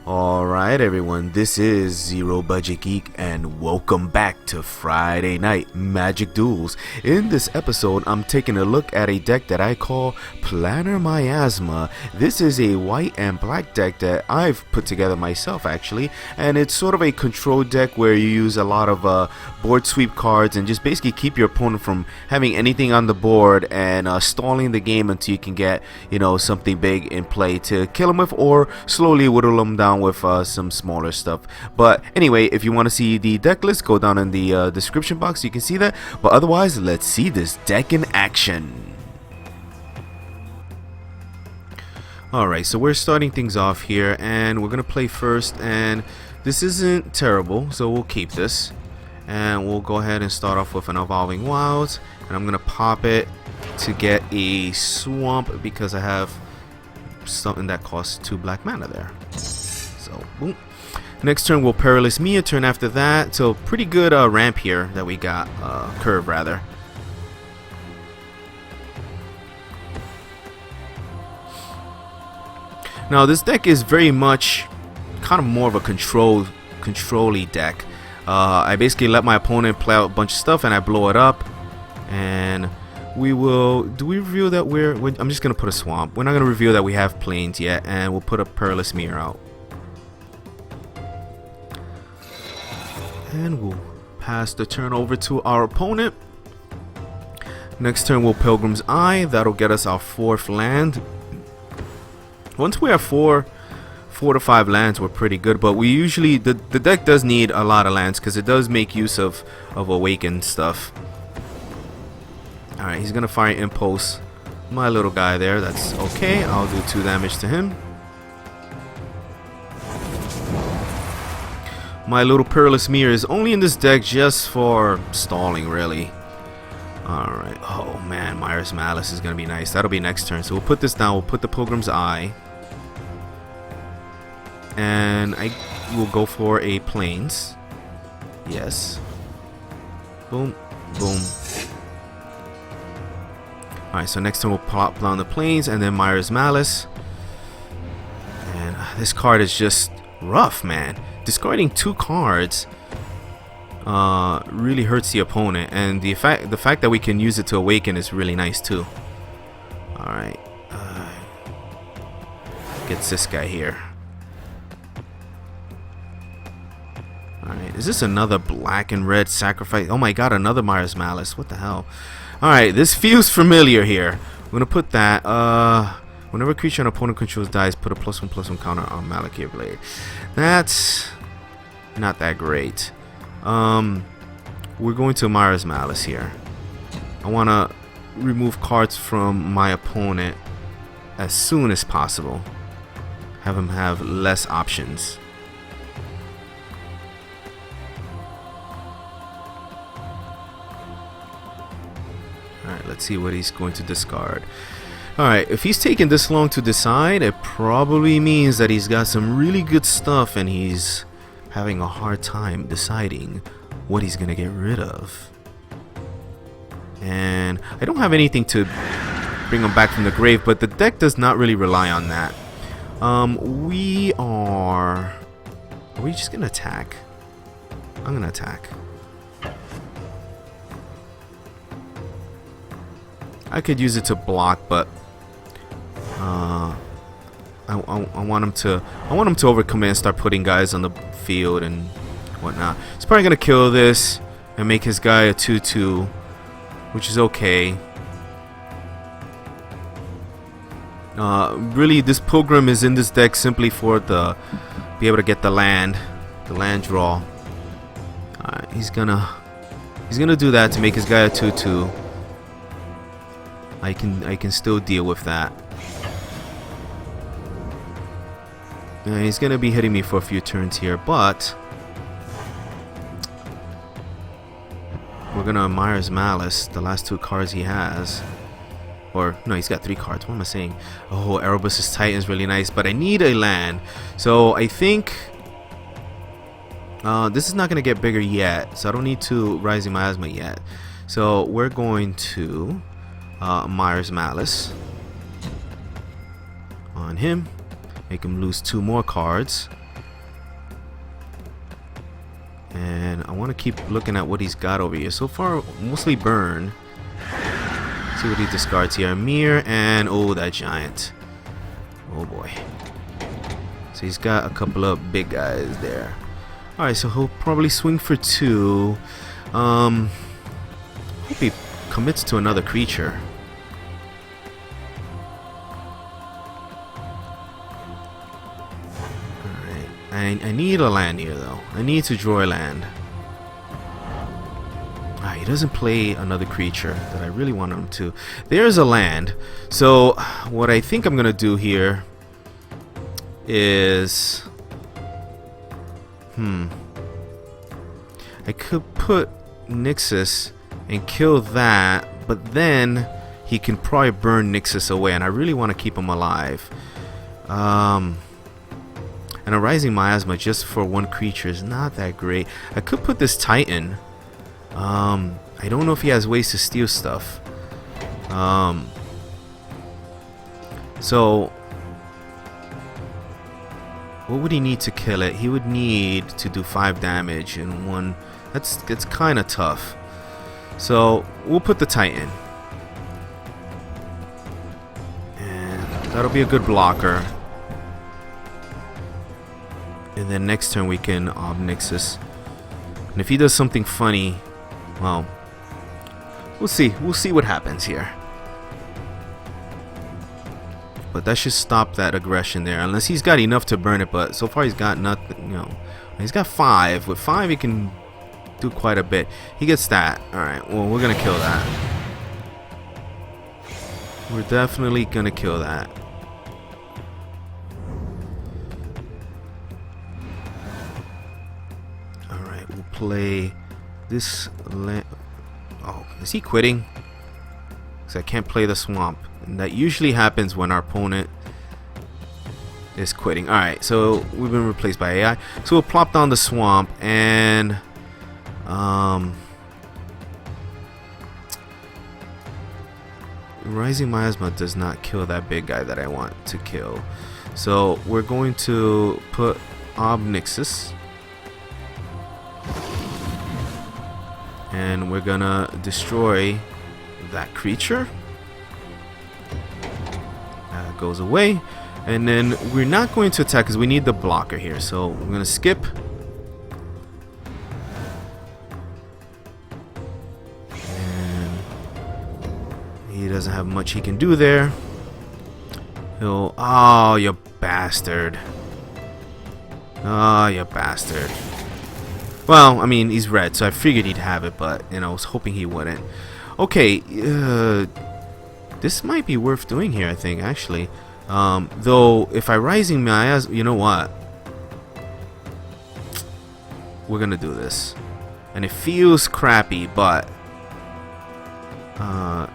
Alright everyone, this is Zero Budget Geek and welcome back to Friday Night Magic Duels. In this episode, I'm taking a look at a deck that I call PLANAR Miasma. This is a white and black deck that I've put together myself actually, and it's sort of a control deck where you use a lot of board sweep cards and just basically keep your opponent from having anything on the board and stalling the game until you can get, something big in play to kill them with or slowly whittle them down with some smaller stuff. But anyway, if you want to see the deck list, go down in the description box, you can see that. But otherwise, let's see this deck in action. Alright, so we're starting things off here and we're gonna play first, and this isn't terrible, so we'll keep this and we'll go ahead and start off with an Evolving Wilds, and I'm gonna pop it to get a swamp because I have something that costs 2 black mana there. So boom. Next turn we'll Perilous Me. A turn after that, so pretty good ramp here that we got, curve rather. Now this deck is very much kind of more of a control-y deck. I basically let my opponent play out a bunch of stuff and I blow it up, and we reveal that I'm just gonna put a swamp. We're not gonna reveal that we have plains yet, and we'll put a Perilous Mirror out. And we'll pass the turn over to our opponent. Next turn we'll Pilgrim's Eye. That'll get us our 4th land. Once we have 4 to 5 lands, we're pretty good, but we usually the deck does need a lot of lands because it does make use of awakened stuff. Alright, he's gonna fire Impulse my little guy there. That's okay. I'll do 2 damage to him. My little Perilous Mirror is only in this deck just for stalling, really. Alright. Oh man, Myra's Malice is gonna be nice. That'll be next turn. So we'll put this down. We'll put the Pilgrim's Eye. And I will go for a Plains. Yes. Boom. Boom. Alright, so next turn we'll plop down the Plains and then Myra's Malice. And this card is just rough, man. Discarding 2 cards really hurts the opponent, and the fact that we can use it to awaken is really nice too. Alright. Gets this guy here. Alright, is this another black and red sacrifice? Oh my god, another Myra's Malice. What the hell? Alright, this feels familiar here. I'm gonna put that. Whenever a creature an opponent controls dies, put a +1/+1 counter on Malakir Blade. That's not that great. We're going to Myra's Malice here. I want to remove cards from my opponent as soon as possible. Have him have less options. Alright, let's see what he's going to discard. Alright, if he's taking this long to decide, it probably means that he's got some really good stuff and he's having a hard time deciding what he's gonna get rid of. And I don't have anything to bring him back from the grave, but the deck does not really rely on that. Are we just gonna attack? I'm gonna attack. I could use it to block, but I want him to overcommit and start putting guys on the field and whatnot. He's probably gonna kill this and make his guy a 2/2, which is okay. Really, this Pilgrim is in this deck simply for be able to get the land draw. Alright, he's gonna do that to make his guy a 2/2. I can still deal with that. And he's gonna be hitting me for a few turns here, but we're gonna Myra's Malice the last 2 cards he has. Or no, he's got 3 cards. What am I saying? Oh, Erebus's Titan is really nice, but I need a land. So I think this is not gonna get bigger yet. So I don't need to Rising Miasma yet. So we're going to Myra's Malice on him. Make him lose 2 more cards. want to keep looking at what he's got over here. So far, mostly burn. See what he discards here. Mirror and oh, that giant. Oh boy. So he's got a couple of big guys there. All right, so he'll probably swing for 2. Hope he commits to another creature. I need a land here, though. I need to draw a land. Ah, he doesn't play another creature that I really want him to. There's a land. So what I think I'm gonna do here is, I could put Nixus and kill that, but then he can probably burn Nixus away, and I really want to keep him alive. And a Rising Miasma just for 1 creature is not that great. I could put this Titan. I don't know if he has ways to steal stuff. So what would he need to kill it? He would need to do 5 damage in 1. That's kind of tough. So we'll put the Titan, and that'll be a good blocker. And then next turn we can Nixus. And if he does something funny, well, we'll see. We'll see what happens here. But that should stop that aggression there, unless he's got enough to burn it. But so far he's got nothing. You know, he's got 5. With 5 he can do quite a bit. He gets that. All right. Well, we're gonna kill that. We're definitely gonna kill that. Play this land. Oh, is he quitting? Because I can't play the swamp, and that usually happens when our opponent is quitting. Alright, so we've been replaced by AI, so we'll plop down the swamp, and Rising Miasma does not kill that big guy that I want to kill, so we're going to put Nixus. And we're gonna destroy that creature. That goes away. And then we're not going to attack because we need the blocker here. So we're gonna skip. And he doesn't have much he can do there. He'll. Oh, you bastard. Oh, you bastard. Well, I mean, he's red, so I figured he'd have it, but, you know, I was hoping he wouldn't. Okay, this might be worth doing here, I think, actually. Though, if I Rising Miasma, you know what? We're gonna do this. And it feels crappy, but I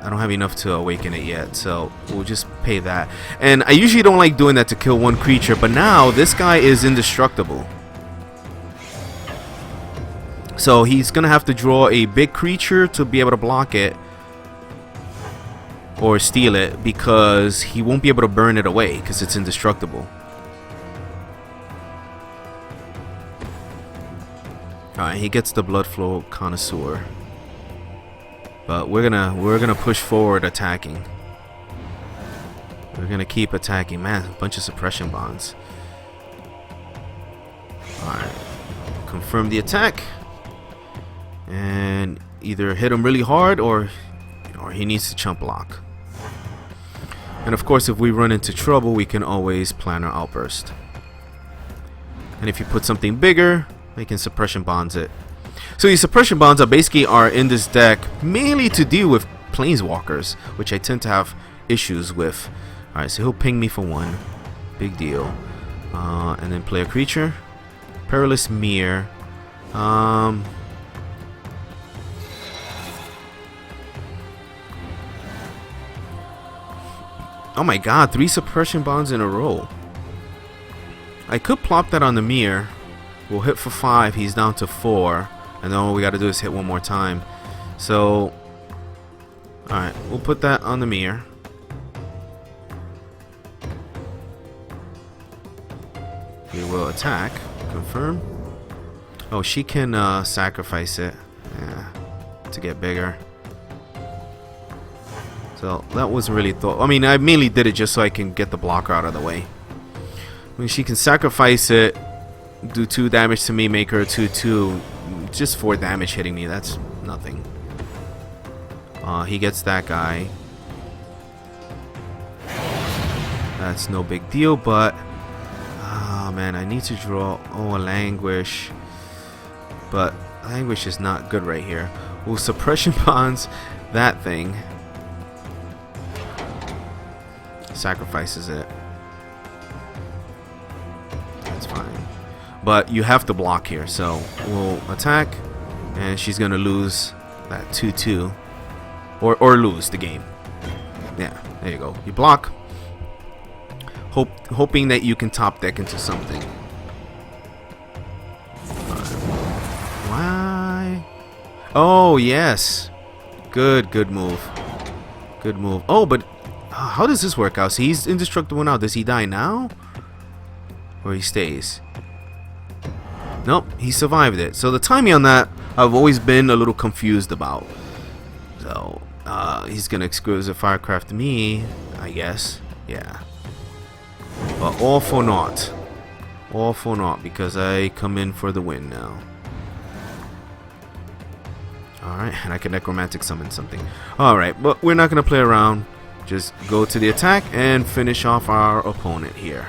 don't have enough to awaken it yet, so we'll just pay that. And I usually don't like doing that to kill 1 creature, but now this guy is indestructible. So he's gonna have to draw a big creature to be able to block it or steal it, because he won't be able to burn it away because it's indestructible. Alright, he gets the Blood Flow Connoisseur. But we're gonna push forward attacking. We're gonna keep attacking. Man, a bunch of suppression bonds. Alright. Confirm the attack. And either hit him really hard or he needs to chump block. And of course, if we run into trouble, we can always Planar Outburst. And if you put something bigger, we can suppression bonds it. So these suppression bonds are in this deck mainly to deal with planeswalkers, which I tend to have issues with. Alright, so he'll ping me for 1. Big deal. And then play a creature. Perilous Mirror. Oh my god, 3 suppression bonds in a row. I could plop that on the mirror. We'll hit for 5, he's down to 4. And then all we gotta do is hit 1 more time. So, alright, we'll put that on the mirror. We will attack. Confirm. Oh, she can sacrifice it, yeah, to get bigger. So that wasn't really thought. I mean, I mainly did it just so I can get the blocker out of the way. I mean, she can sacrifice it, do 2 damage to me, make her 2/2. Just 4 damage hitting me. That's nothing. He gets that guy. That's no big deal, but man, I need to draw. Oh, a Languish, but Languish is not good right here. Well, suppression bonds that thing. Sacrifices it. That's fine. But you have to block here, so we'll attack, and she's gonna lose that 2/2, or lose the game. Yeah, there you go. You block, hoping that you can top deck into something. Why? Oh yes, good move. Good move. Oh, but how does this work out? So he's indestructible now. Does he die now, or he stays? Nope, he survived it. So the timing on that, I've always been a little confused about. So he's gonna exquisite firecraft me, I guess. Yeah. But all for naught. All for naught, because I come in for the win now. Alright, and I can necromantic summon something. Alright, but we're not gonna play around. Just go to the attack and finish off our opponent here.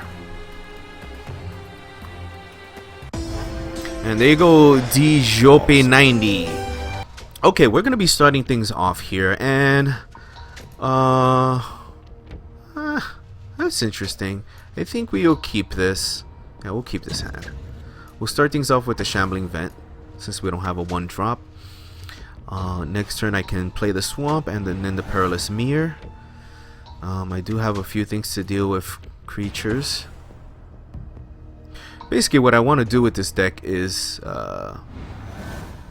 And there you go, Dijope 90. Okay, we're gonna be starting things off here, and that's interesting. I think we'll keep this. Yeah, we'll keep this hand. We'll start things off with the Shambling Vent, since we don't have a 1-drop. Next turn I can play the Swamp and then the Perilous Mere. I do have a few things to deal with creatures. Basically what I want to do with this deck is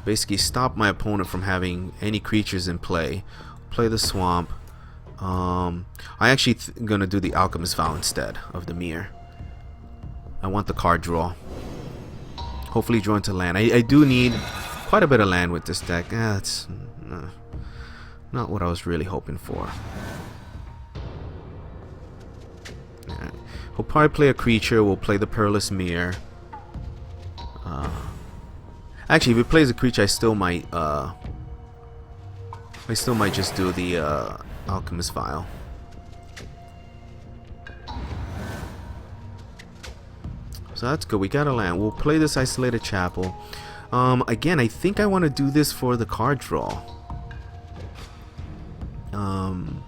basically stop my opponent from having any creatures in play. Play the Swamp. I actually gonna do the Alchemist Vow instead of the Mere. I want the card draw. Hopefully draw into land. I do need quite a bit of land with this deck. That's not what I was really hoping for. Alright. We'll probably play a creature. We'll play the Perilous Mere. Actually, if he plays a creature, I still might just do the Alchemist Vial. So that's good. We got a land. We'll play this Isolated Chapel. Again, I think I want to do this for the card draw. And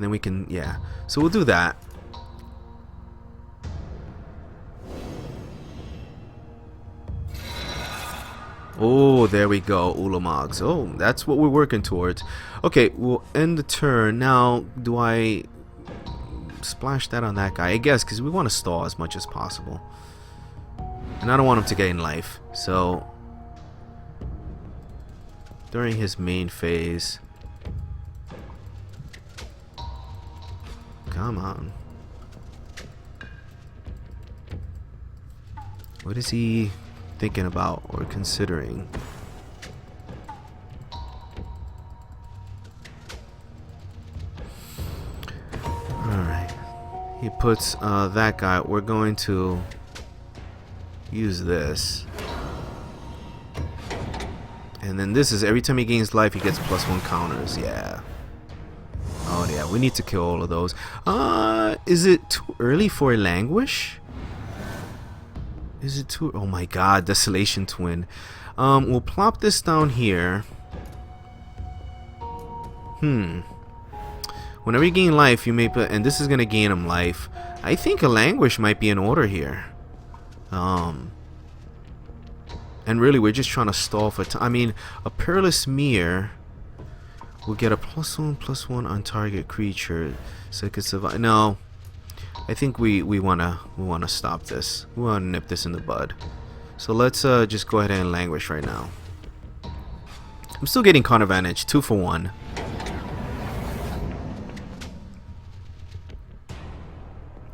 then we can, yeah. So we'll do that. Oh, there we go, Ulamogs. Oh, that's what we're working towards. Okay, we'll end the turn. Now, do I splash that on that guy? I guess, because we want to stall as much as possible. And I don't want him to gain life. So, during his main phase... Come on. What is he thinking about or considering? Alright. He puts that guy. We're going to use this. And then this is every time he gains life, he gets +1 counters. Yeah. Oh yeah, we need to kill all of those. Is it too early for a Languish? Is it too... Oh my god, Desolation Twin. We'll plop this down here. Whenever you gain life, you may put... And this is going to gain him life. I think a Languish might be in order here. And really, we're just trying to stall for time. I mean, a Perilous Mere... We'll get a +1/+1 on target creature, so it could survive. No, I think we wanna stop this. We wanna nip this in the bud. So let's just go ahead and Languish right now. I'm still getting card advantage, 2 for 1.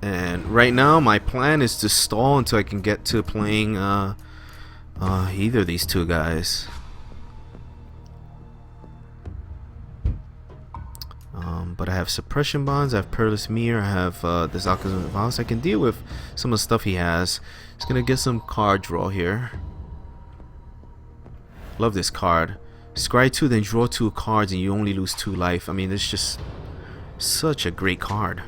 And right now my plan is to stall until I can get to playing Either of these two guys. But I have suppression bonds, I have Perilous Mirror, I have this Alchemist Vows. I can deal with some of the stuff he has. Just gonna get some card draw here. Love this card. Scry 2, then draw 2 cards and you only lose 2 life. I mean, it's just such a great card.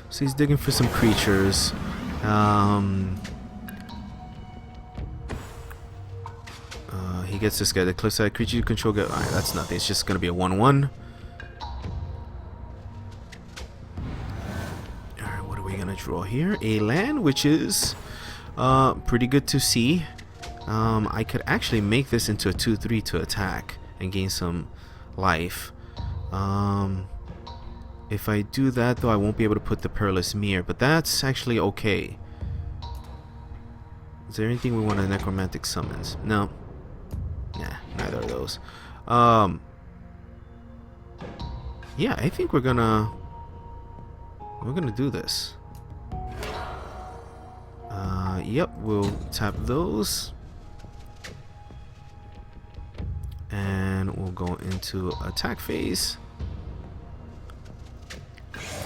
So he's digging for some creatures. He gets this guy, the cliffside creature you control. Alright, that's nothing. It's just gonna be a 1/1. Alright, what are we gonna draw here? A land, which is pretty good to see. I could actually make this into a 2/3 to attack and gain some life. If I do that, though, I won't be able to put the Perilous Mirror, but that's actually okay. Is there anything we want to necromantic summons? No. Nah, neither of those. Yeah, I think we're gonna do this. Yep, we'll tap those. And we'll go into attack phase.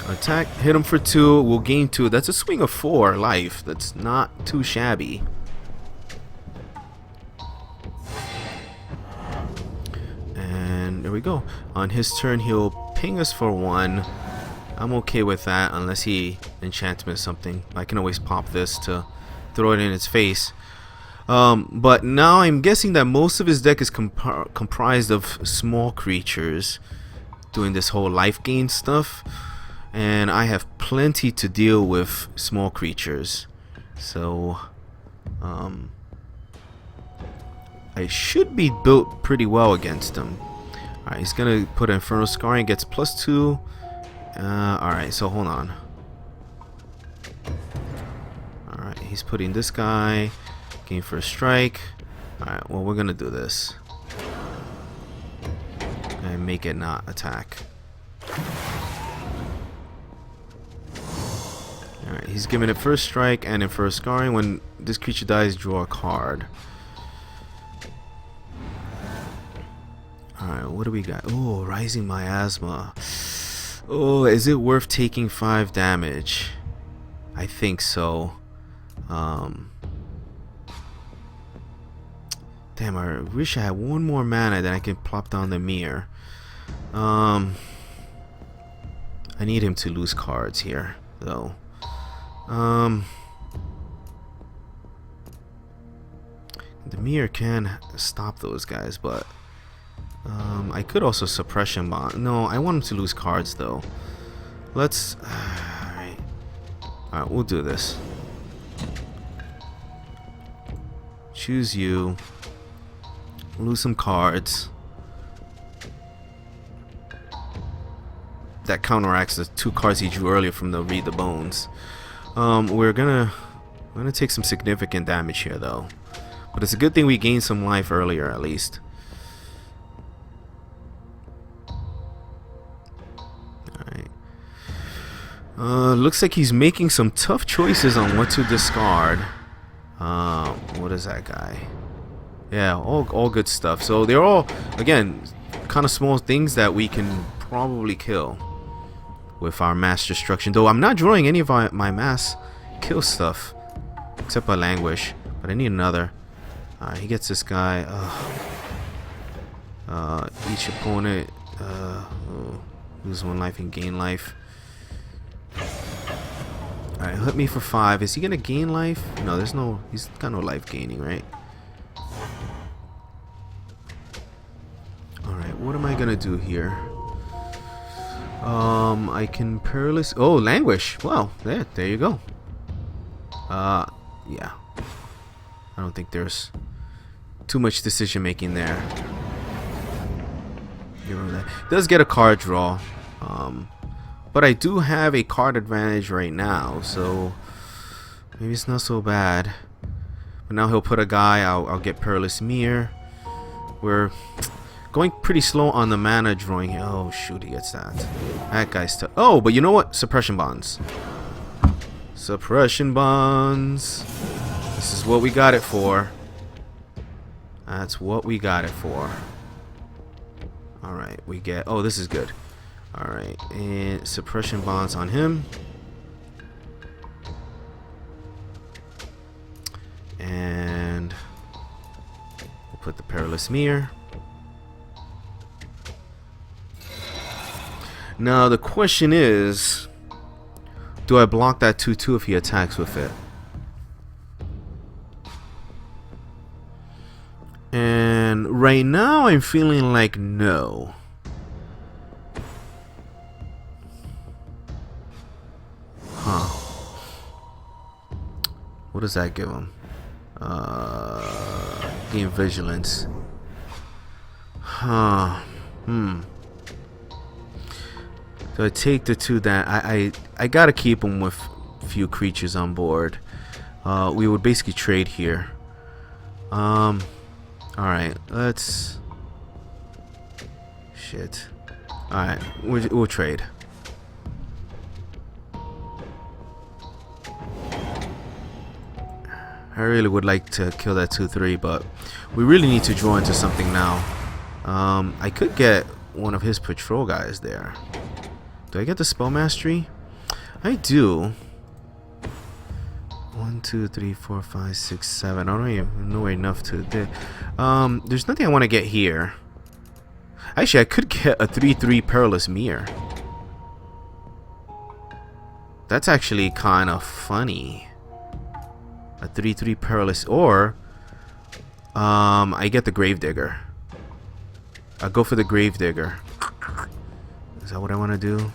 Attack, hit him for 2, we'll gain 2. That's a swing of 4 life. That's not too shabby. And there we go. On his turn, he'll ping us for 1. I'm okay with that unless he enchantments something. I can always pop this to throw it in its face. But now I'm guessing that most of his deck is comprised of small creatures doing this whole life gain stuff. And I have plenty to deal with small creatures. So, I should be built pretty well against him. Alright, he's gonna put Infernal Scarring, gets +2. Alright, so hold on. Alright, he's putting this guy. Gain first strike. Alright, well, we're gonna do this. And make it not attack. Alright, he's giving it first strike and Infernal Scarring. When this creature dies, draw a card. Alright, what do we got? Oh, Rising Miasma. Oh, is it worth taking 5 damage? I think so. Damn, I wish I had one more mana that I can plop down the mirror. I need him to lose cards here, though. The mirror can stop those guys, but I could also suppression bond. No, I want him to lose cards, though. Let's. Alright, we'll do this. Choose you. Lose some cards. That counteracts the 2 cards he drew earlier from the Read the Bones. We're gonna take some significant damage here, though. But it's a good thing we gained some life earlier, at least. Alright. Looks like he's making some tough choices on what to discard. What is that guy? Yeah, all good stuff. So they're all, again, kind of small things that we can probably kill with our mass destruction. Though I'm not drawing any of my mass kill stuff except by Languish, but I need another. He gets this guy. Each opponent lose 1 life and gain life. Alright, hit me for 5. Is he gonna gain life? No, there's no. He's got no life gaining, right? Alright, what am I gonna do here? I can perilous. Oh, Languish. Wow, there you go. Yeah. I don't think there's too much decision making there. Does get a card draw. But I do have a card advantage right now, so maybe it's not so bad. But now he'll put a guy. I'll get Perilous Mirror. We're going pretty slow on the mana drawing. Oh shoot, he gets that. That guy's tough. Oh, but you know what? Suppression bonds. Suppression bonds. This is what we got it for. That's what we got it for. Alright, we get... Oh, this is good. Alright, and suppression bonds on him. And we'll put the Perilous Mirror. Now, the question is, do I block that 2-2 if he attacks with it? And right now, I'm feeling like no. Huh. What does that give him? Gain vigilance. Huh. So I take the 2 that I gotta keep him with a few creatures on board. We would basically trade here. Alright, let's... Shit. Alright, we'll trade. I really would like to kill that 2-3, but we really need to draw into something now. I could get one of his patrol guys there. Do I get the spell mastery? I do. 1, 2, 3, 4, 5, 6, 7. I don't even know enough to. There's nothing I want to get here. Actually, I could get a 3-3 Perilous Mirror. That's actually kind of funny. A 3-3 Perilous, or I get the Gravedigger. I'll go for the Gravedigger. Is that what I want to do?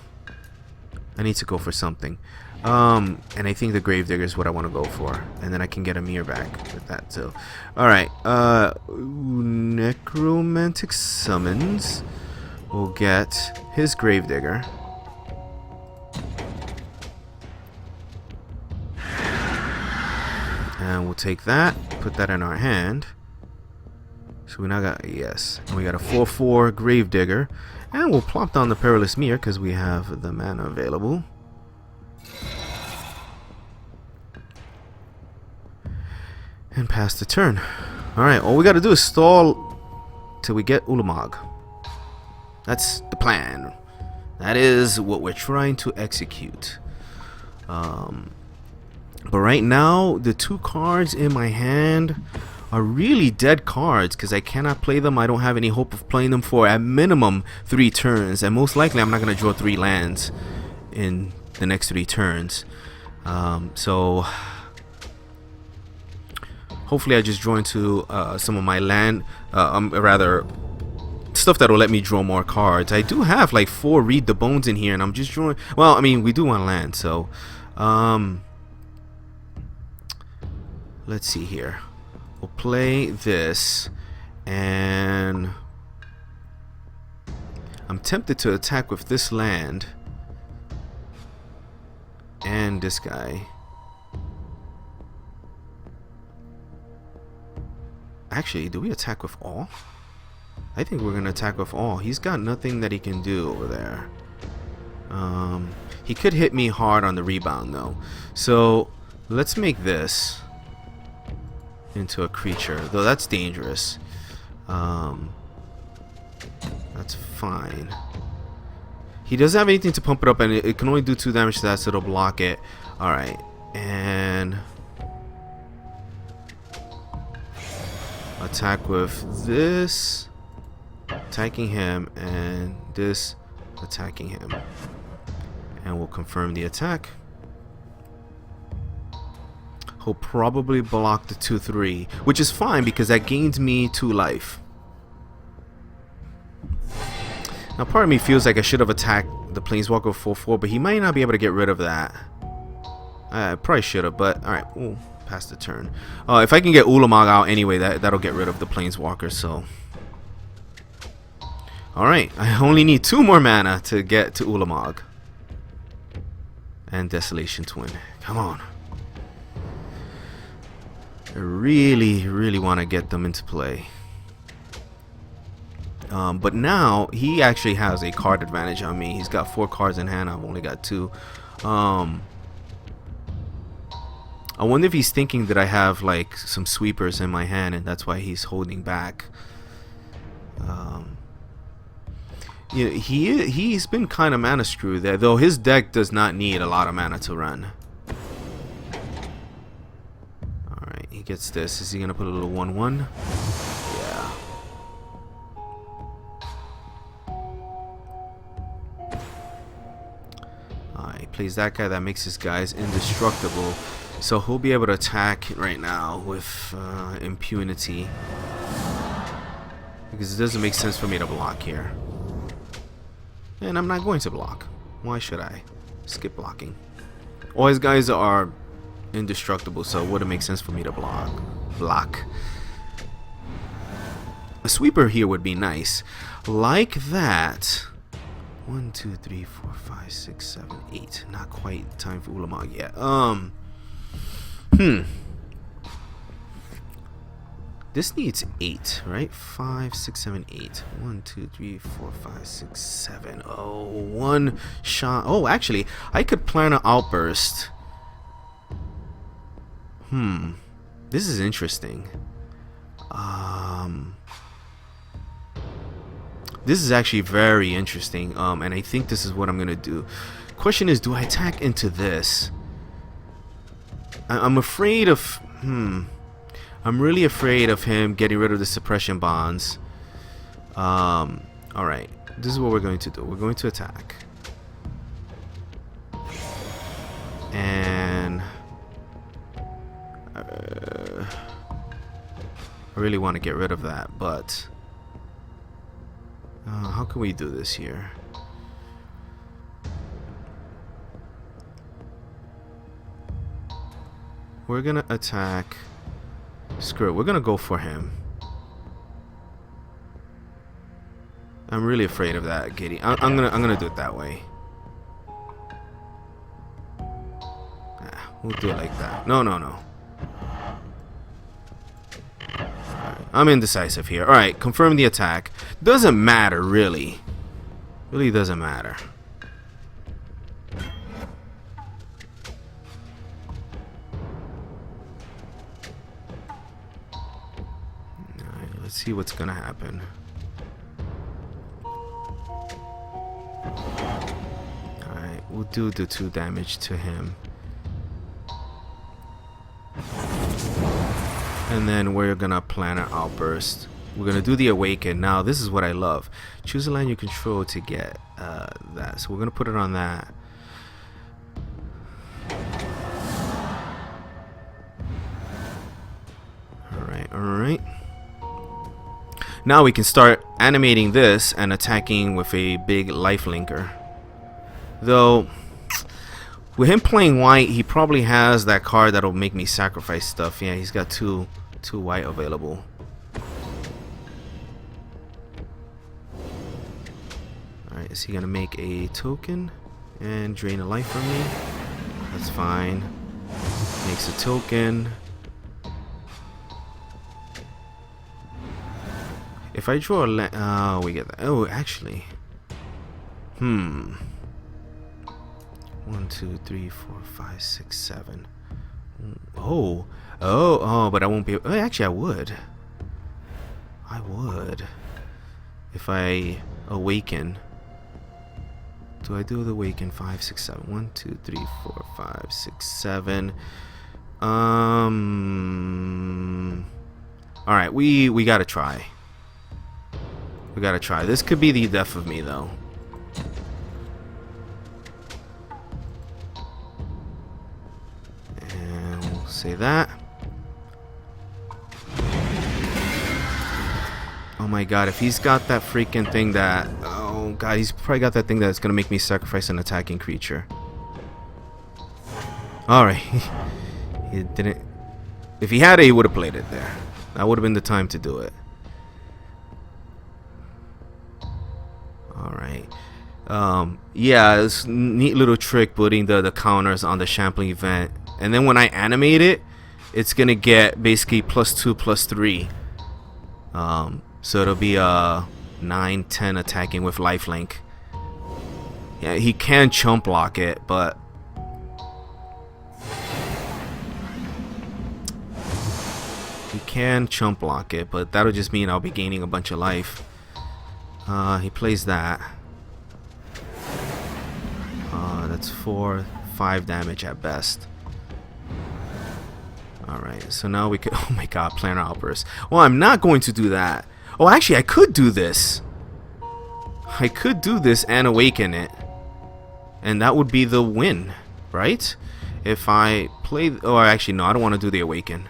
I need to go for something. And I think the Gravedigger is what I want to go for. And then I can get a mirror back with that too. Alright. Necromantic Summons. We'll get his Gravedigger. And we'll take that. Put that in our hand. So we now got, yes. And we got a 4-4 Gravedigger. And we'll plop down the Perilous Mirror because we have the mana available. And pass the turn. Alright, all we gotta do is stall till we get Ulamog. That's the plan. That is what we're trying to execute. But right now, the 2 cards in my hand are really dead cards because I cannot play them. I don't have any hope of playing them for at minimum 3 turns, and most likely I'm not going to draw 3 lands in the next 3 turns. So hopefully I just draw into some of my land, rather stuff that will let me draw more cards. I do have like 4 Read the Bones in here, and I'm just drawing. Well, I mean, we do want land, so let's see here. We'll play this, and I'm tempted to attack with this land and this guy. Actually, do we attack with all? I think we're gonna attack with all. He's got nothing that he can do over there. He could hit me hard on the rebound though. So let's make this into a creature, though that's dangerous. That's fine. He doesn't have anything to pump it up, and it can only do 2 damage to that, so it'll block it. Alright, and attack with this, attacking him, and this, attacking him. And we'll confirm the attack. He'll probably block the 2-3, which is fine because that gains me 2 life. Now part of me feels like I should have attacked the Planeswalker 4-4, but he might not be able to get rid of that. I probably should have, but alright, we'll pass the turn. If I can get Ulamog out anyway, that'll get rid of the Planeswalker, so. Alright, I only need 2 more mana to get to Ulamog. And Desolation Twin. Come on. I really, really want to get them into play. But now he actually has a card advantage on me. He's got 4 cards in hand. I've only got 2. I wonder if he's thinking that I have like some sweepers in my hand and that's why he's holding back. Yeah, he's been kind of mana screwed there, though his deck does not need a lot of mana to run. Alright, he gets this. Is he gonna put a little 1/1? Yeah. Alright, he plays that guy. That makes his guys indestructible. So he'll be able to attack right now with impunity. Because it doesn't make sense for me to block here. And I'm not going to block. Why should I? Skip blocking. All his guys are indestructible, so it wouldn't make sense for me to block. A sweeper here would be nice. Like that. 1, 2, 3, 4, 5, 6, 7, 8. Not quite time for Ulamog yet. This needs 8, right? 5, 6, 7, 8. 1, 2, 3, 4, 5, 6, 7. Oh, one shot. Oh, actually, I could plan an outburst. This is interesting. This is actually very interesting. And I think this is what I'm gonna do. Question is, do I attack into this? I'm afraid of. I'm really afraid of him getting rid of the suppression bonds. Alright, this is what we're going to do. We're going to attack. And I really want to get rid of that, but how can we do this here? We're gonna attack. Screw it, we're gonna go for him. I'm really afraid of that, Giddy. I'm gonna do it that way. We'll do it like that. No. Alright, I'm indecisive here. Alright, confirm the attack. Doesn't matter, really. Really doesn't matter. Let's see what's gonna happen. Alright, we'll do the 2 damage to him. And then we're gonna plan an outburst. We're gonna do the awaken. Now this is what I love. Choose a land you control to get that. So we're gonna put it on that. Alright. Now we can start animating this and attacking with a big life linker. Though, with him playing white, he probably has that card that'll make me sacrifice stuff. Yeah, he's got two white available. Alright, is he gonna make a token and drain a life from me? That's fine. Makes a token. If I draw a oh, we get that. Oh, actually. 1, 2, 3, 4, 5, 6, 7. Oh, but I won't be. Oh, actually, I would. If I awaken. Do I do the awaken? 5, 6, 7. 1, 2, 3, 4, 5, 6, 7. All right, we gotta try. We gotta try. This could be the death of me, though. And we'll say that. Oh my god, if he's got that freaking thing that... Oh god, he's probably got that thing that's gonna make me sacrifice an attacking creature. Alright. He didn't... If he had it, he would have played it there. That would have been the time to do it. Alright. Yeah, it's a neat little trick putting the counters on the Champlain event. And then when I animate it, it's gonna get basically +2/+3. So it'll be 9, 10 attacking with lifelink. Yeah, he can chump block it, but He can chump block it, but that'll just mean I'll be gaining a bunch of life. He plays that. That's 4, 5 damage at best. Alright, so now we could... Oh my god, Planar Outburst. Well, I'm not going to do that. Oh, actually, I could do this. I could do this and awaken it. And that would be the win, right? If I play... Oh, actually, no, I don't want to do the awaken.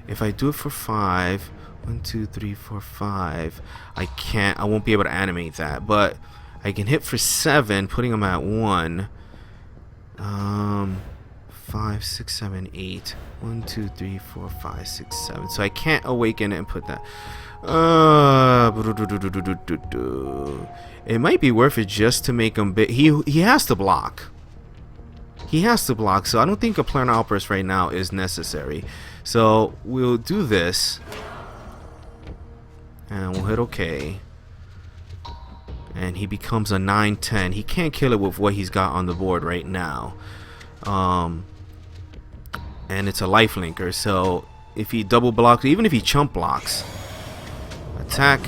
If I do it for 5... 1, 2, 3, 4, 5... I won't be able to animate that. But I can hit for 7, putting them at 1. 5, 6, 7, 8. 1, 2, 3, 4, 5, 6, 7. So I can't awaken it and put that. It might be worth it just to make him big. He has to block. He has to block. So I don't think a Planar Outburst right now is necessary. So we'll do this. And we'll hit OK. And he becomes a 9-10. He can't kill it with what he's got on the board right now. And it's a life linker, so if he double blocks, even if he chump blocks, attack,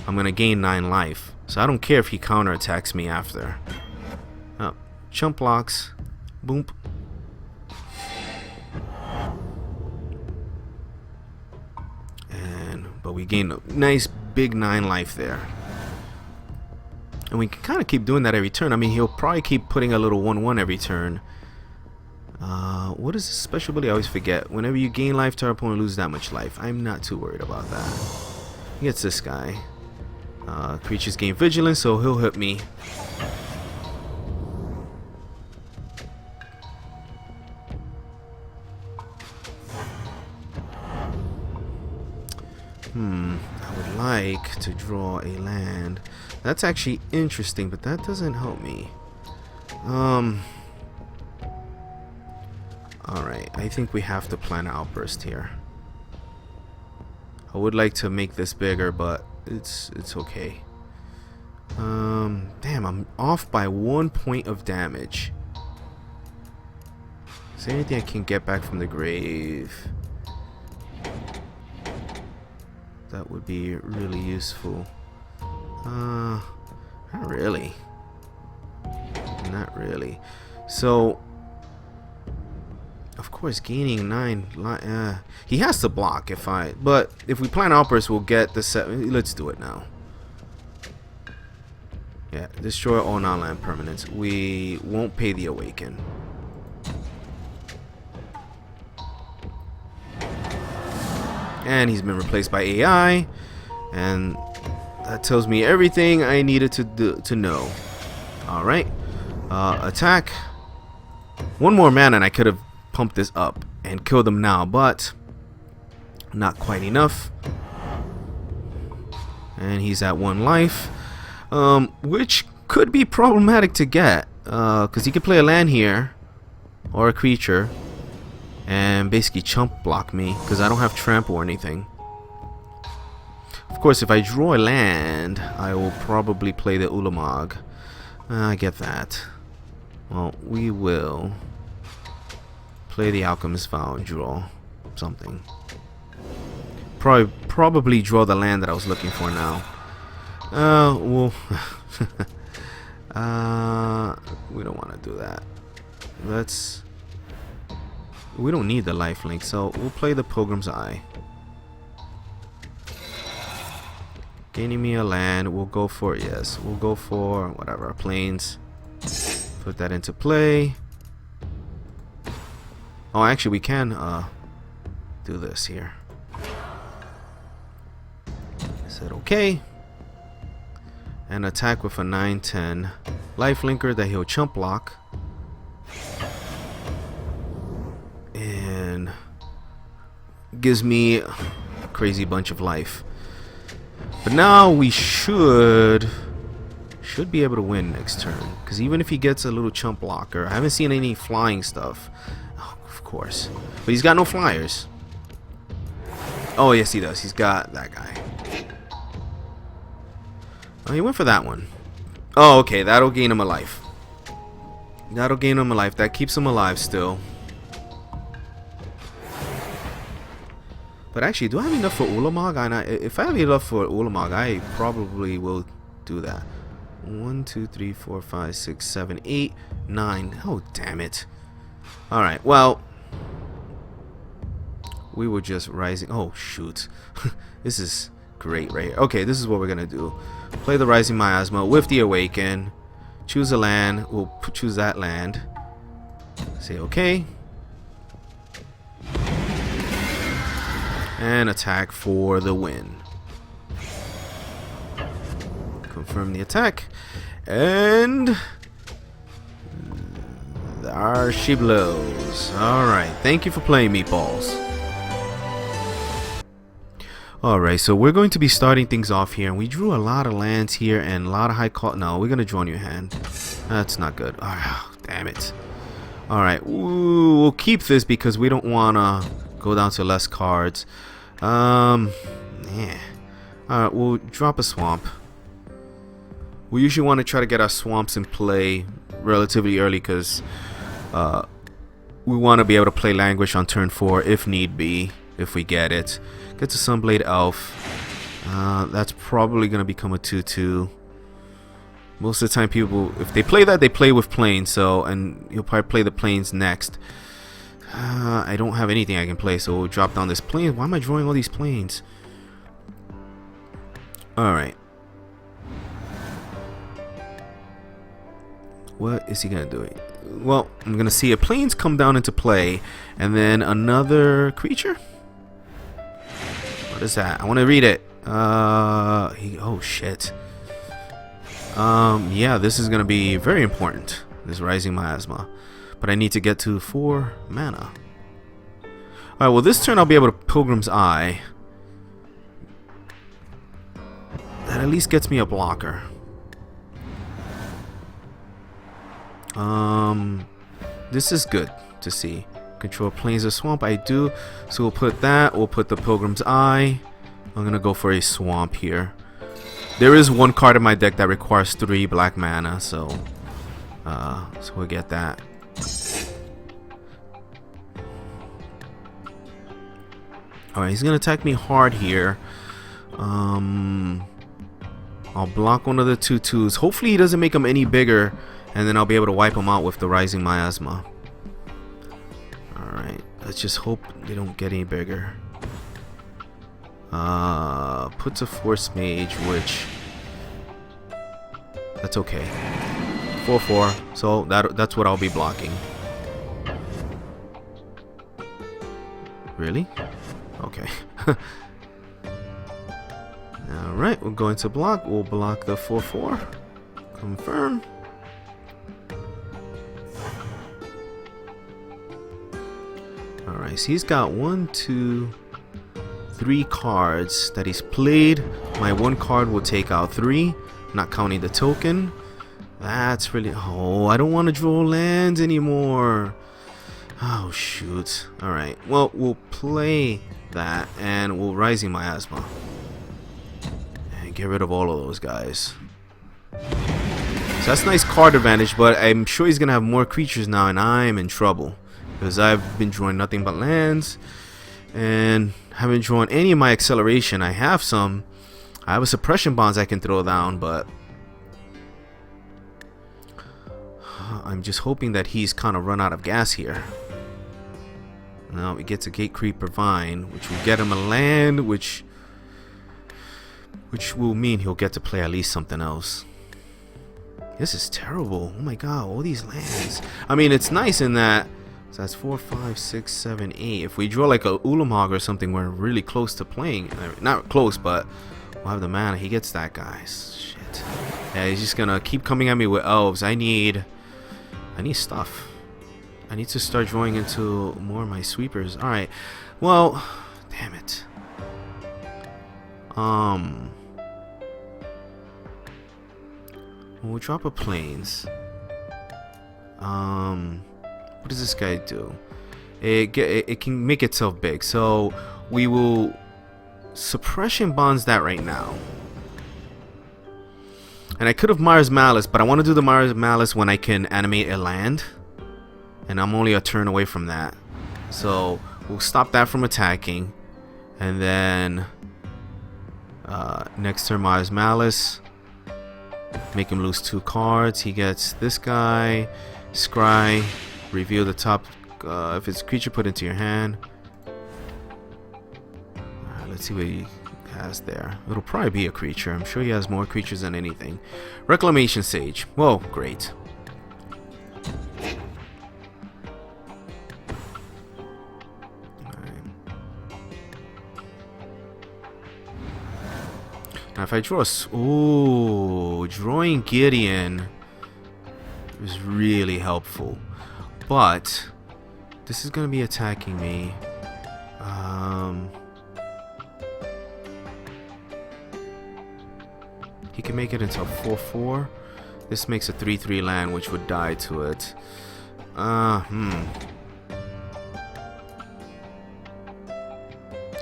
I'm gonna gain 9 life. So I don't care if he counter attacks me after. Chump blocks, boom. But we gain a nice big 9 life there. And we can kind of keep doing that every turn. I mean, he'll probably keep putting a little 1-1 every turn. What is the special ability? I always forget. Whenever you gain life, to our opponent lose that much life. I'm not too worried about that. He gets this guy. Creatures gain vigilance, so he'll hit me. I would like to draw a land. That's actually interesting, but that doesn't help me. Alright, I think we have to plan an outburst here. I would like to make this bigger, but it's okay. Damn, I'm off by 1 point of damage. Is there anything I can get back from the grave? That would be really useful. Not really. Not really. So, of course, gaining 9. He has to block but if we plan outburst, we'll get the 7. Let's do it now. Yeah, destroy all non-land permanents. We won't pay the awaken. And he's been replaced by AI, and that tells me everything I needed to know. All right, attack. One more mana, and I could have pumped this up and killed them now, but not quite enough. And he's at 1 life, which could be problematic to get, because he could play a land here or a creature and basically chump block me because I don't have trample or anything. Of course, if I draw a land, I will probably play the Ulamog. I get that. Well, we will play the Alchemist Vow and draw something. Probably draw the land that I was looking for now. Well, we don't want to do that. We don't need the lifelink, so we'll play the Pilgrim's Eye. Gaining me a land, we'll go for, yes, we'll go for whatever, plains. Put that into play. Oh, actually, we can do this here. Said okay. And attack with a 9-10 lifelinker that he'll chump block. And gives me a crazy bunch of life. But now we should be able to win next turn, because even if he gets a little chump blocker, I haven't seen any flying stuff. Oh, of course, but he's got no flyers. Oh yes, he does. He's got that guy. Oh, he went for that one. Oh, okay, that'll gain him a life. That'll gain him a life. That keeps him alive still. But actually, do I have enough for Ulamog? If I have enough for Ulamog, I probably will do that. 1, 2, 3, 4, 5, 6, 7, 8, 9. Oh, damn it. Alright, well, we were just rising. Oh, shoot. This is great right here. Okay, this is what we're going to do. Play the Rising Miasma with the Awaken. Choose a land. We'll choose that land. Say okay. And attack for the win. Confirm the attack. And there she blows. Alright, thank you for playing, Meatballs. Alright, so we're going to be starting things off here. And we drew a lot of lands here and a lot of high cost. No, we're going to draw a new hand. That's not good. Oh, damn it. Alright, we'll keep this because we don't want to go down to less cards. Yeah. Alright, we'll drop a swamp. We usually want to try to get our swamps in play relatively early because we want to be able to play Languish on turn 4 if need be, if we get it. Get to Sunblade Elf. That's probably going to become a 2/2. Most of the time people, if they play that, they play with Plains, so, and you'll probably play the Plains next. I don't have anything I can play, so we'll drop down this Plains. Why am I drawing all these Plains? Alright. What is he going to do? Well, I'm going to see a Plains come down into play, and then another creature? What is that? I want to read it. Oh, shit. Yeah, this is going to be very important, this Rising Miasma. But I need to get to 4 mana. Alright, well this turn I'll be able to Pilgrim's Eye. That at least gets me a blocker. This is good to see. Control Plains of Swamp, I do. So we'll put that, we'll put the Pilgrim's Eye. I'm gonna go for a Swamp here. There is one card in my deck that requires 3 black mana, so we'll get that. Alright, he's gonna attack me hard here. I'll block one of the 2/2s. Hopefully he doesn't make them any bigger, and then I'll be able to wipe them out with the Rising Miasma. Alright, let's just hope they don't get any bigger. Puts a Force Mage, which that's okay. 4/4, so that's what I'll be blocking. Really? Okay. Alright, we're going to block. We'll block the 4/4. Confirm. Alright, so he's got 1, 2, 3 cards that he's played. My 1 card will take out 3, not counting the token. That's really... Oh, I don't want to draw lands anymore. Oh, shoot. Alright, well, we'll play that, and we'll Rising Miasma. And get rid of all of those guys. So that's nice card advantage, but I'm sure he's going to have more creatures now, and I'm in trouble. Because I've been drawing nothing but lands, and haven't drawn any of my acceleration. I have some. I have a suppression bonds I can throw down, but I'm just hoping that he's kind of run out of gas here. Now he gets a Gate Creeper Vine, which will get him a land, which will mean he'll get to play at least something else. This is terrible. Oh my god, all these lands. I mean, it's nice in that. So that's 4, 5, 6, 7, 8. If we draw like a Ulamog or something, we're really close to playing. Not close, but we'll have the mana. He gets that, guys. Shit. Yeah, he's just gonna keep coming at me with elves. I need stuff. I need to start drawing into more of my sweepers. Alright. Well, damn it. We'll drop a Plains. What does this guy do? It can make itself big. So we will suppression bonds that right now. And I could have Mars Malice, but I want to do the Mars Malice when I can animate a land. And I'm only a turn away from that. So we'll stop that from attacking. And then next turn Myers Malice. Make him lose 2 cards. He gets this guy. Scry. Reveal the top. If it's a creature, put into your hand. Alright, let's see what he has there. It'll probably be a creature. I'm sure he has more creatures than anything. Reclamation Sage. Whoa, great. Now if I draw ooh, drawing Gideon is really helpful. But this is going to be attacking me. He can make it into a 4/4. This makes a 3/3 land, which would die to it.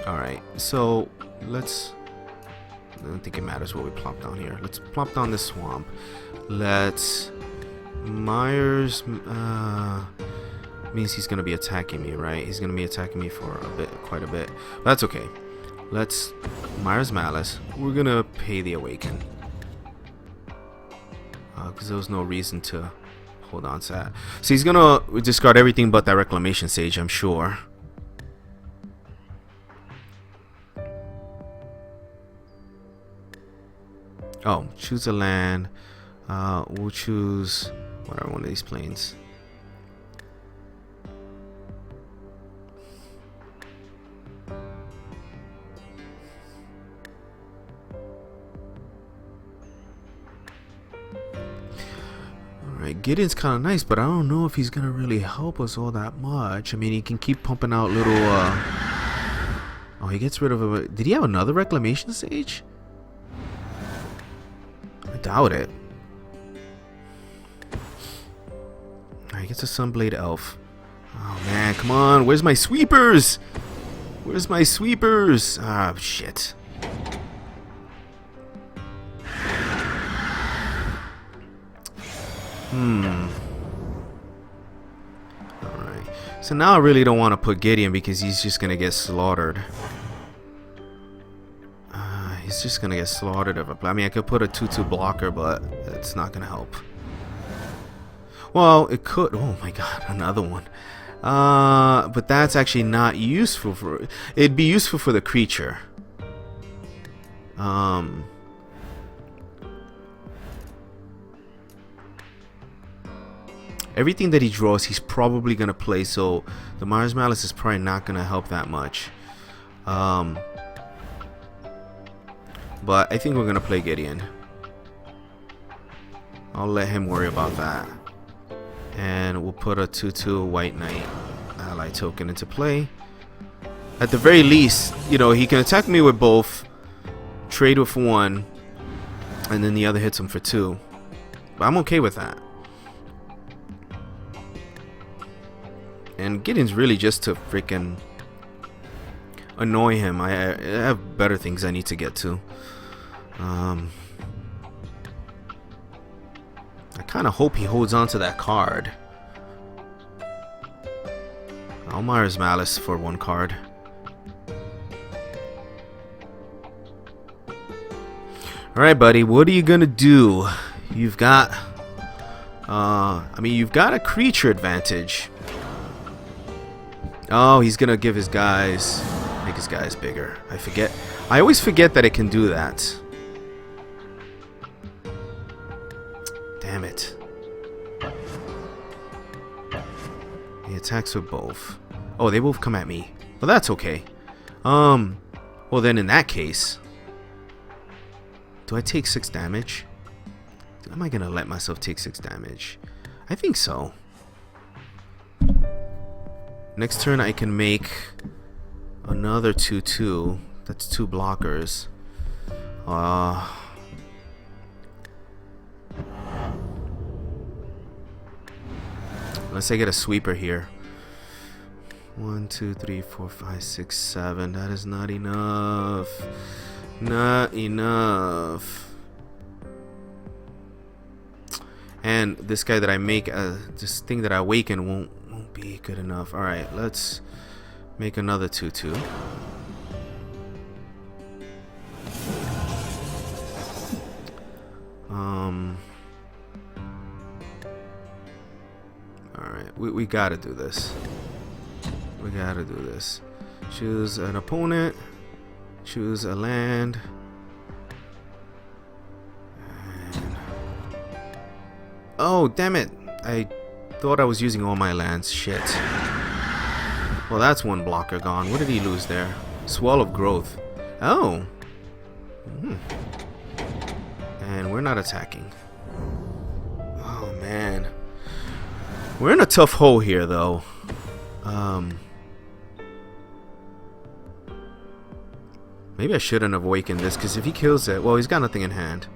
Alright, so let's... I don't think it matters what we plop down here. Let's plop down this swamp. Let's... Myers... means he's going to be attacking me, right? He's going to be attacking me for a bit, quite a bit. But that's okay. Let's... Myers Malice. We're going to pay the Awaken. Because there was no reason to hold on to that. So he's going to discard everything but that Reclamation Sage, I'm sure. Oh, choose a land. We'll choose whatever one of these planes. Alright, Gideon's kind of nice, but I don't know if he's gonna really help us all that much. I mean, he can keep pumping out little. Oh, he gets rid of a. Did he have another Reclamation Sage? I doubt it. Alright, he gets a Sunblade Elf. Oh man, come on! Where's my sweepers? Where's my sweepers? Ah, shit. Alright. So now I really don't want to put Gideon because he's just going to get slaughtered. He's just going to get slaughtered. I mean, I could put a 2/2 blocker, but it's not going to help. Well, it could. Oh my god, another one. But that's actually not useful for... It'd be useful for the creature. Everything that he draws, he's probably going to play, so the Myers Malice is probably not going to help that much. But I think we're going to play Gideon. I'll let him worry about that. And we'll put a 2/2 White Knight ally token into play. At the very least, you know, he can attack me with both, trade with one, and then the other hits him for 2. But I'm okay with that. And Gideon's really just to freaking annoy him. I have better things I need to get to. I kind of hope he holds on to that card. I'll Myers Malice for 1 card. Alright, buddy, what are you gonna do? You've got... I mean, you've got a creature advantage. Oh, he's gonna give his guys... make his guys bigger. I always forget that it can do that. Damn it. He attacks with both. Oh, they both come at me. Well, that's okay. Well then in that case... Do I take 6 damage? Am I gonna let myself take 6 damage? I think so. Next turn I can make another 2/2. That's 2 blockers. Unless I get a sweeper here. 1, 2, 3, 4, 5, 6, 7. That is not enough. Not enough. And this guy that I make, this thing that I awaken won't be good enough. Alright, let's make another 2/2. Alright, we gotta do this. We gotta do this. Choose an opponent. Choose a land. And... oh, damn it! I thought I was using all my lands. Shit. Well, that's one blocker gone. What did he lose there? Swell of Growth. Oh. And we're not attacking. Oh, man. We're in a tough hole here, though. Maybe I shouldn't have awakened this, because if he kills it... well, he's got nothing in hand.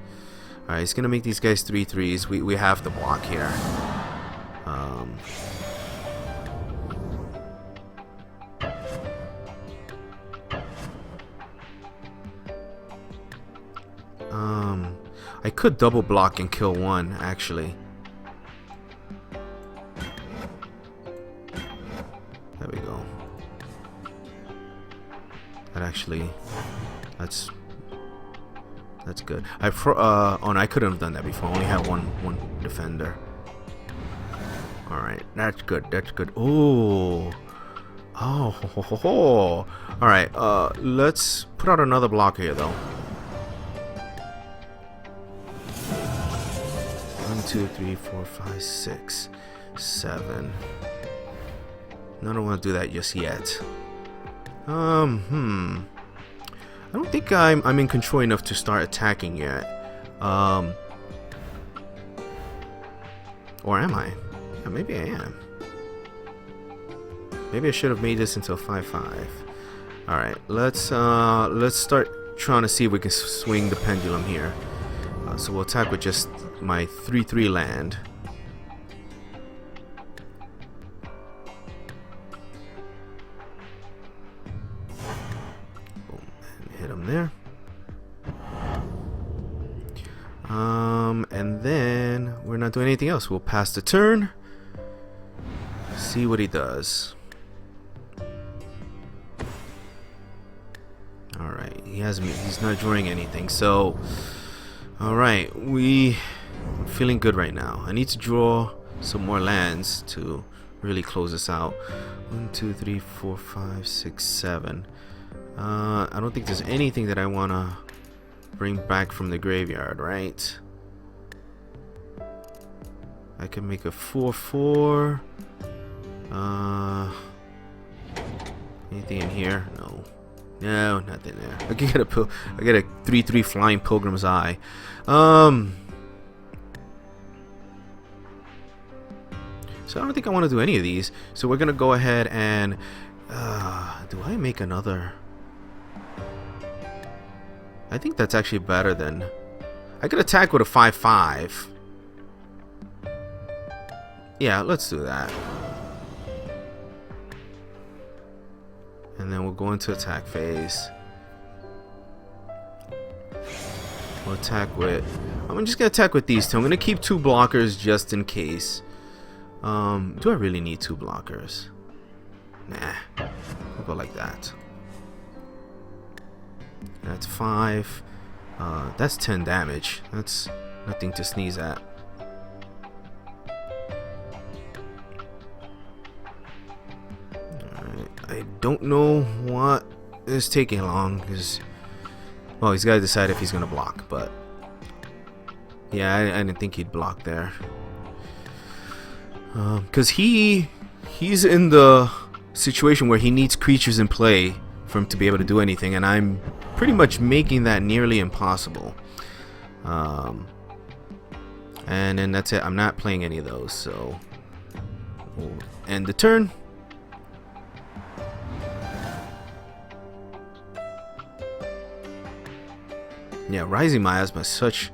Alright, he's going to make these guys 3/3s. We have to block here. I could double block and kill one, actually. There we go. That actually... that's good. Oh no, I couldn't have done that before. I only had one defender. Alright, that's good. That's good. Oh. Oh, ho, ho, ho. Alright, let's put out another blocker here, though. 1, 2, 3, 4, 5, 6, 7. No, I don't want to do that just yet. I don't think I'm in control enough to start attacking yet. Or am I? Yeah, maybe I am. Maybe I should have made this into a 5/5. All right, let's start trying to see if we can swing the pendulum here. So we'll attack with just my 3/3 land. Boom, and hit him there. And then we're not doing anything else. We'll pass the turn. See what he does. All right, he's not drawing anything. So, all right, I'm feeling good right now. I need to draw some more lands to really close this out. 1, 2, 3, 4, 5, 6, 7. I don't think there's anything that I wanna bring back from the graveyard, right? I can make a 4/4. Anything in here? No. No, nothing there. I can get a 3/3 Flying Pilgrim's Eye. So I don't think I want to do any of these. So we're gonna go ahead and do I make another? I think that's actually better than... I could attack with a 5/5. Yeah, let's do that. And then we'll go into attack phase. We'll attack with... I'm just gonna attack with these two. I'm gonna keep 2 blockers just in case. Do I really need 2 blockers? Nah. We'll go like that. That's 5. That's 10 damage. That's nothing to sneeze at. Alright. I don't know what is taking long because, well, he's got to decide if he's gonna block. But yeah, I didn't think he'd block there. Because he's in the situation where he needs creatures in play for him to be able to do anything, and I'm pretty much making that nearly impossible. And then that's it. I'm not playing any of those, so we'll end the turn. Yeah, Rising Miasma is such...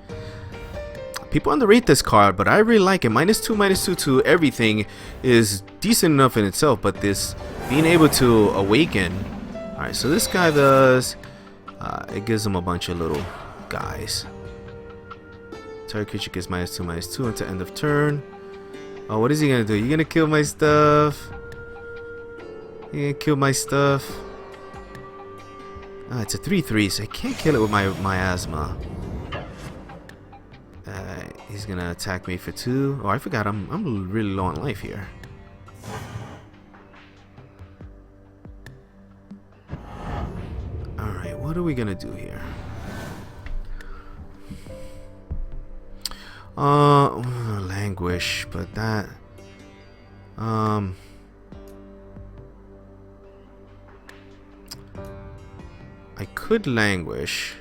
People underrate this card, but I really like it. -2, -2 to everything is decent enough in itself, but this being able to awaken... Alright, so this guy does... it gives him a bunch of little guys. Target creature gets -2, -2 until end of turn. Oh, what is he gonna do? You gonna kill my stuff? You gonna kill my stuff? Ah, it's a 3/3, so I can't kill it with my miasma. He's gonna attack me for 2. Oh, I forgot I'm really low on life here. Alright, what are we gonna do here? Languish, but that I could languish.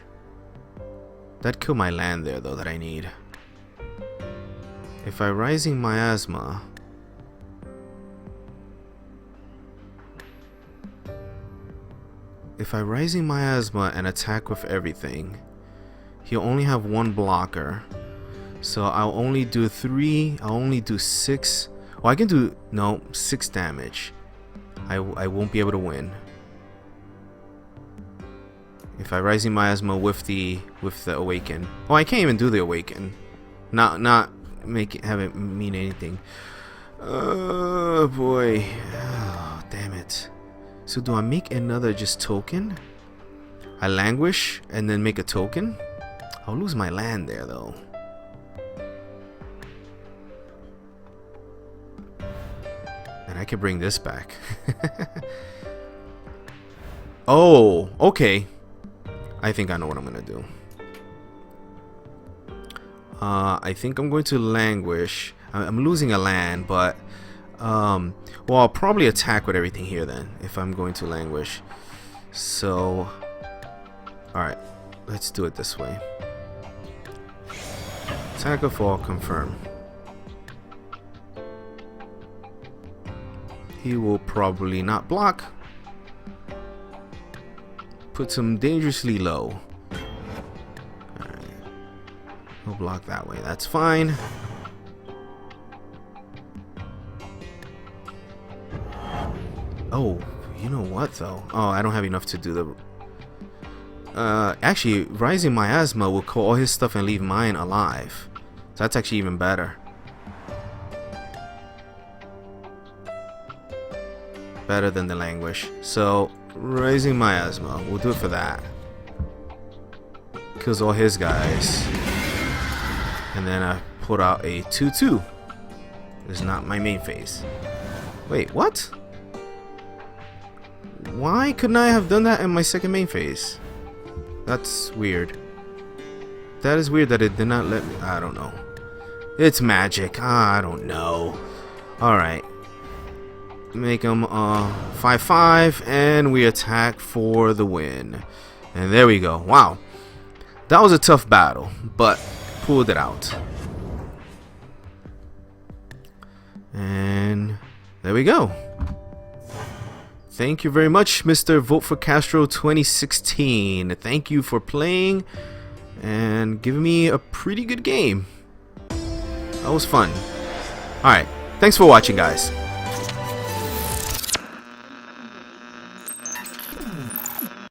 That'd kill my land there though that I need. If I Rising Miasma, and attack with everything, he'll only have 1 blocker. So I'll only do 3. I'll only do 6. Oh, I can do 6 damage. I won't be able to win if I Rising Miasma with the Awaken. Oh, I can't even do the Awaken. Not have it mean anything. Oh boy. Oh, damn it. So do I make another just token? I languish and then make a token? I'll lose my land there though. And I can bring this back. Oh, okay. I think I know what I'm gonna do. I think I'm going to languish. I'm losing a land, but well, I'll probably attack with everything here then if I'm going to languish. So, alright, let's do it this way. Attack of all, confirm. He will probably not block. Puts him dangerously low. Alright. He'll block that way. That's fine. Oh, you know what though? Oh, I don't have enough to do the... actually, Rising Miasma will kill all his stuff and leave mine alive. So that's actually even better. Better than the Languish. So, Rising Miasma, we'll do it for that. Kills all his guys. And then I put out a 2/2. It's not my main phase. Wait, what? Why couldn't I have done that in my second main phase? That's weird. That is weird that it did not let me. I don't know. It's magic. I don't know. Alright. Make them 5/5 and we attack for the win. And there we go. Wow. That was a tough battle, but pulled it out. And there we go. Thank you very much, Mr. Vote for Castro 2016. Thank you for playing and giving me a pretty good game. That was fun. Alright, thanks for watching, guys.